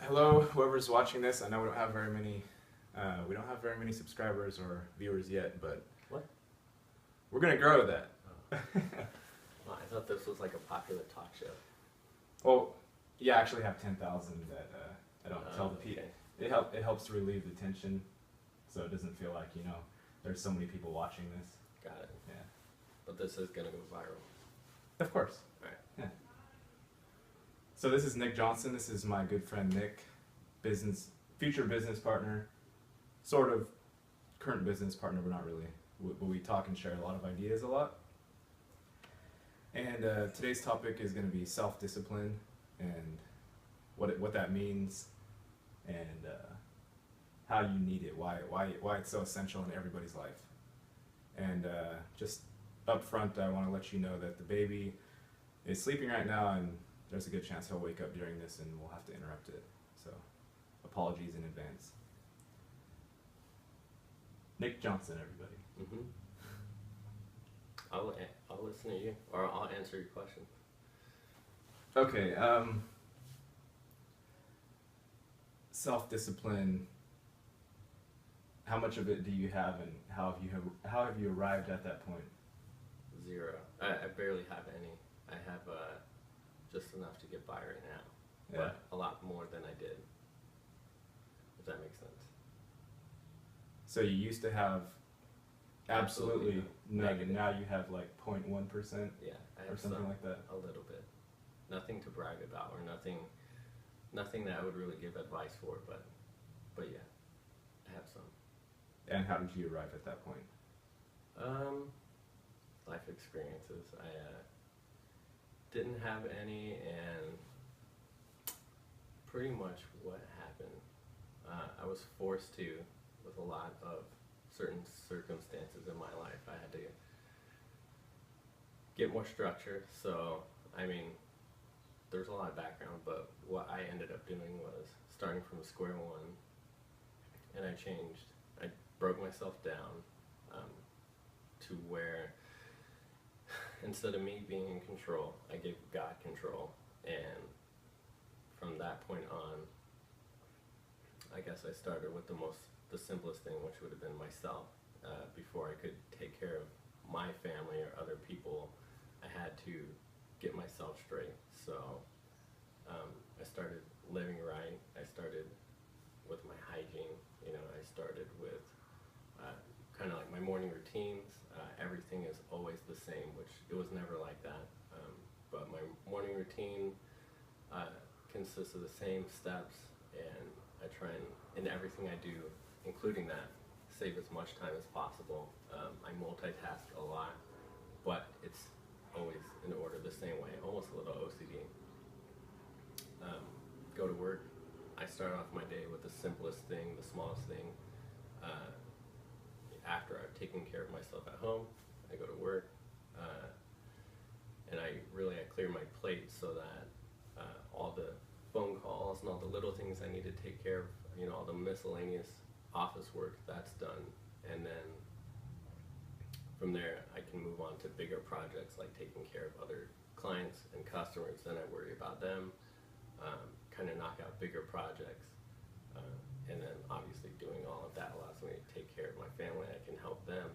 Hello, whoever's watching this. I know we don't have very many subscribers or viewers yet, but What? we're gonna grow that. Oh. Well, I thought this was like a popular talk show. Well, yeah, I actually have 10,000 that I don't tell the people. Okay. It helps relieve the tension, so it doesn't feel like there's so many people watching this. Got it. Yeah, But this is gonna go viral. of course. Alright. Yeah. So this is Nick Johnson. This is my good friend Nick, future business partner, sort of current business partner, but not really. But we talk and share a lot of ideas a lot. And today's topic is going to be self-discipline and what that means, and how you need it, why it's so essential in everybody's life. And just up front, I want to let you know that the baby is sleeping right now, and there's a good chance he'll wake up during this, and we'll have to interrupt it. So, apologies in advance. Nick Johnson, everybody. Mm-hmm. I'll listen to you, or I'll answer your question. Okay. Self-discipline. How much of it do you have, and how have you arrived at that point? Zero. I barely have any. I have just enough to get by right now, Yeah. but a lot more than I did. If that makes sense. So you used to have absolutely none, and negative. now you have like 0.1% Yeah, I or have something some, like that. a little bit. Nothing to brag about, or nothing that I would really give advice for, but yeah, I have some. And how did you arrive at that point? Life experiences. I didn't have any, and pretty much what happened, I was forced to, with a lot of certain circumstances in my life, I had to get more structure. So, I mean, there's a lot of background, but what I ended up doing was starting from square one, and I changed. I broke myself down to where instead of me being in control, I gave God control, and from that point on, I guess I started with the simplest thing, which would have been myself. Before I could take care of my family or other people, I had to get myself straight. So I started living right. I started with my hygiene. I started with kind of like my morning routines. Everything is always the same, which it was never like that. But my morning routine consists of the same steps, and I try and, in everything I do, including that, save as much time as possible. I multitask a lot, but it's always in order the same way, almost a little OCD. Go to work. I start off my day with the simplest thing, the smallest thing. After I've taken care of myself at home, I go to work, and I clear my plate so that all the phone calls and all the little things I need to take care of, all the miscellaneous office work, that's done. And then from there, I can move on to bigger projects, like taking care of other clients and customers. Then I worry about them, kind of knock out bigger projects. And then obviously doing all of that allows me to take care of my family. I can help them,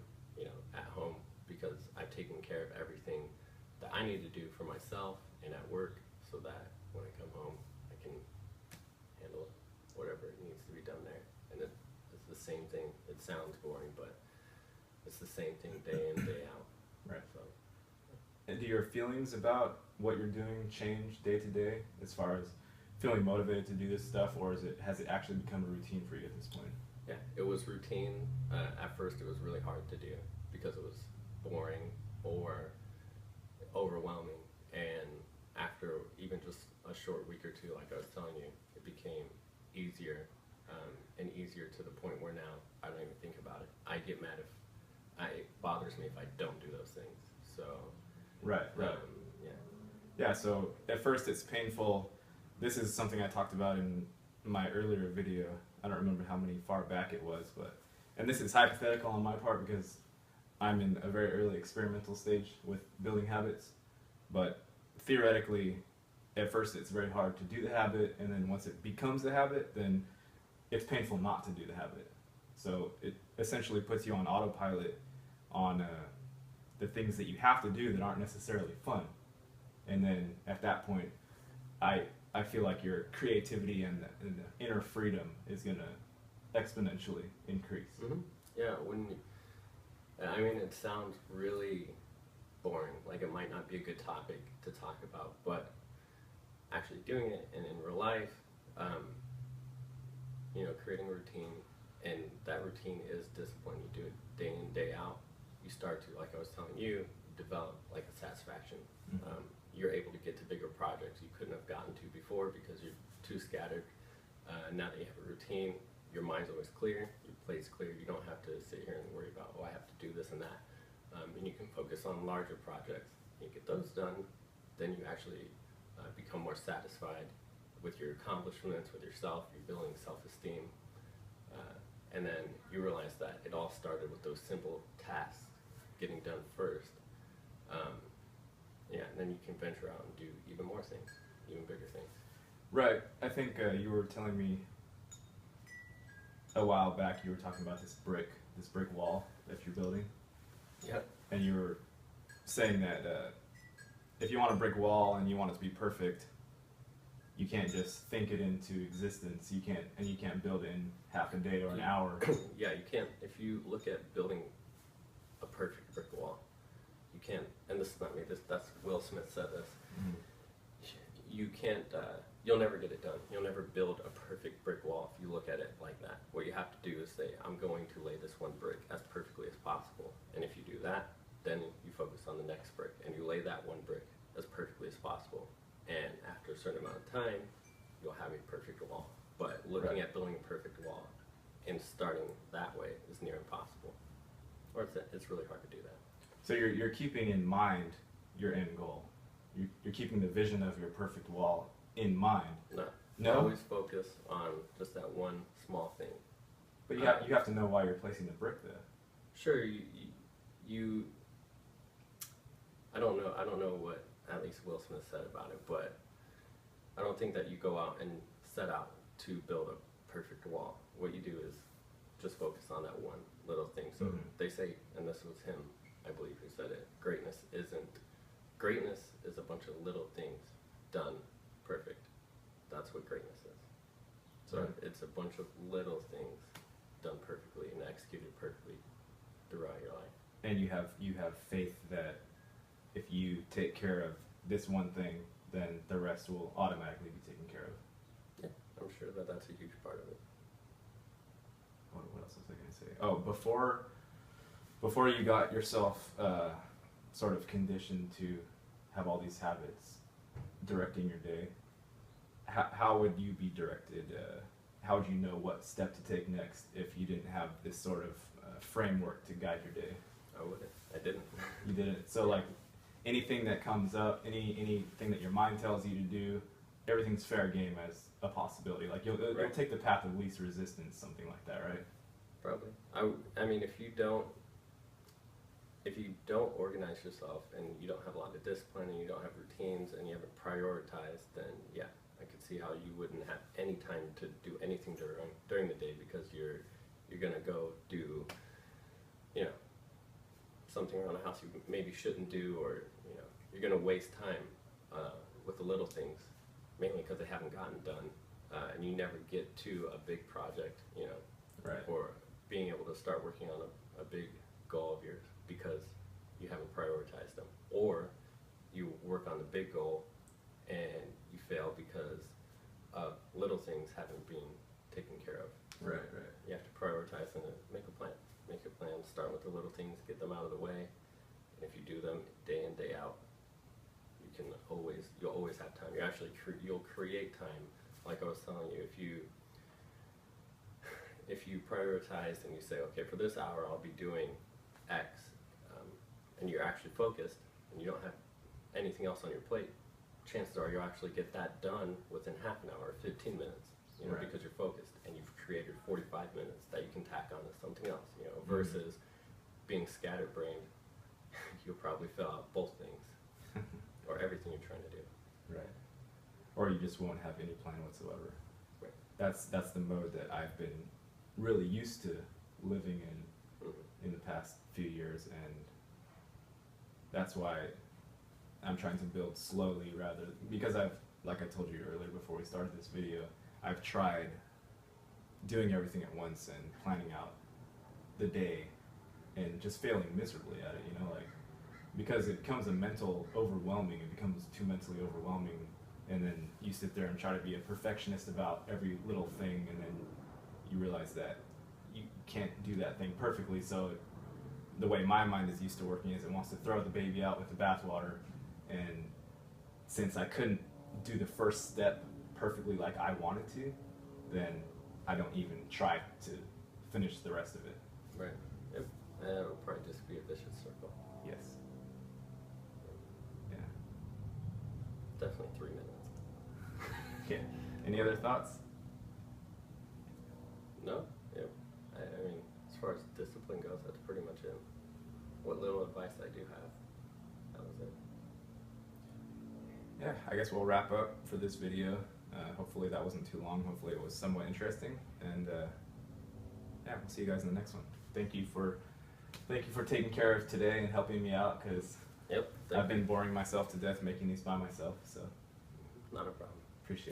at home, because I've taken care of everything that I need to do for myself and at work, so that when I come home, I can handle whatever needs to be done there. And it's the same thing. It sounds boring, but it's the same thing day in, day out. Right. So, And do your feelings about what you're doing change day to day, as far as feeling motivated to do this stuff, or has it actually become a routine for you at this point? yeah, it was routine. At first, it was really hard to do because it was boring or overwhelming. And after even just a short week or two, like I was telling you, it became easier and easier to the point where now I don't even think about it. I get mad it bothers me if I don't do those things. So, Right. yeah. Yeah, so at first it's painful. This is something I talked about in my earlier video. I don't remember how many far back it was, and this is hypothetical on my part because I'm in a very early experimental stage with building habits. But theoretically, at first it's very hard to do the habit, and then once it becomes a habit, then it's painful not to do the habit. So it essentially puts you on autopilot on the things that you have to do that aren't necessarily fun. And then at that point, I feel like your creativity and the inner freedom is going to exponentially increase. Mm-hmm. Yeah, I mean, it sounds really boring, like it might not be a good topic to talk about, but actually doing it and in real life, you know, creating a routine, and that routine is discipline. You do it day in, day out. You start to, like I was telling you, develop like a satisfaction. Mm-hmm. You're able to get to bigger projects you couldn't have gotten to before because you're too scattered. Now that you have a routine, your mind's always clear, your plate's clear. You don't have to sit here and worry about, oh, I have to do this and that. And you can focus on larger projects. You get those done, then you actually become more satisfied with your accomplishments, with yourself. You're building self-esteem. And then you realize that it all started with those simple tasks getting done first. Yeah, and then you can venture out and do even more things, even bigger things. Right. I think you were telling me a while back, you were talking about this brick wall that you're building. Yep. And you were saying that if you want a brick wall and you want it to be perfect, you can't just think it into existence. You can't build it in half a day or an hour. Yeah, you can't. If you look at building a perfect brick wall, you can't. And this is not me. That's Will Smith said this. Mm-hmm. You can't. You'll never get it done. You'll never build a perfect brick wall if you look at it like that. What you have to do is say, I'm going to lay this one brick as perfectly as possible. And if you do that, then you focus on the next brick and you lay that one brick as perfectly as possible. And after a certain amount of time, you'll have a perfect wall. But looking at building a perfect wall and starting that way is near impossible. Or it's really hard to do that. So you're keeping in mind your end goal. You're keeping the vision of your perfect wall in mind. No. Always focus on just that one small thing. But you have to know why you're placing the brick there. Sure, you I don't know what at least Will Smith said about it, but I don't think that you go out and set out to build a perfect wall. What you do is just focus on that one little thing. So they say, and this was him, I believe, who said it, greatness is a bunch of little things done perfect. That's what greatness is. So it's a bunch of little things done perfectly and executed perfectly throughout your life. And you have faith that if you take care of this one thing, then the rest will automatically be taken care of. Yeah, I'm sure that that's a huge part of it. What else was I going to say? Oh, before you got yourself sort of conditioned to have all these habits directing your day, how would you be directed? How would you know what step to take next if you didn't have this sort of framework to guide your day? I wouldn't. I didn't. You didn't. So like anything that comes up, anything that your mind tells you to do, everything's fair game as a possibility. Like you'll take the path of least resistance, something like that, right? Probably. I mean, if you don't organize yourself and you don't have a lot of discipline and you don't have routines and you haven't prioritized, then yeah, I could see how you wouldn't have any time to do anything during the day because you're gonna go do, you know, something around the house you maybe shouldn't do, or you know, you're gonna waste time with the little things, mainly because they haven't gotten done, and you never get to a big project, you know, right, or being able to start working on a big goal of yours because you haven't prioritized them, or you work on the big goal and you fail because little things haven't been taken care of. Right. You have to prioritize and make a plan. Make a plan, start with the little things, get them out of the way, and if you do them day in, day out, you'll always have time. You'll create time. Like I was telling you, if you prioritize and you say, okay, for this hour I'll be doing X, and you're actually focused and you don't have anything else on your plate, chances are you'll actually get that done within half an hour or 15 minutes, you know, because you're focused and you've created 45 minutes that you can tack on to something else, you know, versus being scatterbrained. You'll probably fill out both things or everything you're trying to do. Right. or you just won't have any plan whatsoever. Right. That's the mode that I've been really used to living Mhm. in the past few years, and that's why I'm trying to build slowly rather, because like I told you earlier before we started this video, I've tried doing everything at once and planning out the day and just failing miserably at it, you know, like, because it becomes a mental overwhelming, it becomes too mentally overwhelming, and then you sit there and try to be a perfectionist about every little thing, and then you realize that you can't do that thing perfectly. So the way my mind is used to working is it wants to throw the baby out with the bathwater, and since I couldn't do the first step perfectly like I wanted to, then I don't even try to finish the rest of it. Right. Yep. And it'll probably just be a vicious circle. Yes. Yeah. Definitely 3 minutes. Yeah. Any other thoughts? No? Yep. I mean, as far as discipline goes, that's pretty much it. What little advice I do have, that was it. Yeah, I guess we'll wrap up for this video. Hopefully that wasn't too long. Hopefully it was somewhat interesting. And yeah, we'll see you guys in the next one. Thank you for taking care of today and helping me out, because Yep. I've been boring myself to death making these by myself. So Not a problem. appreciate it.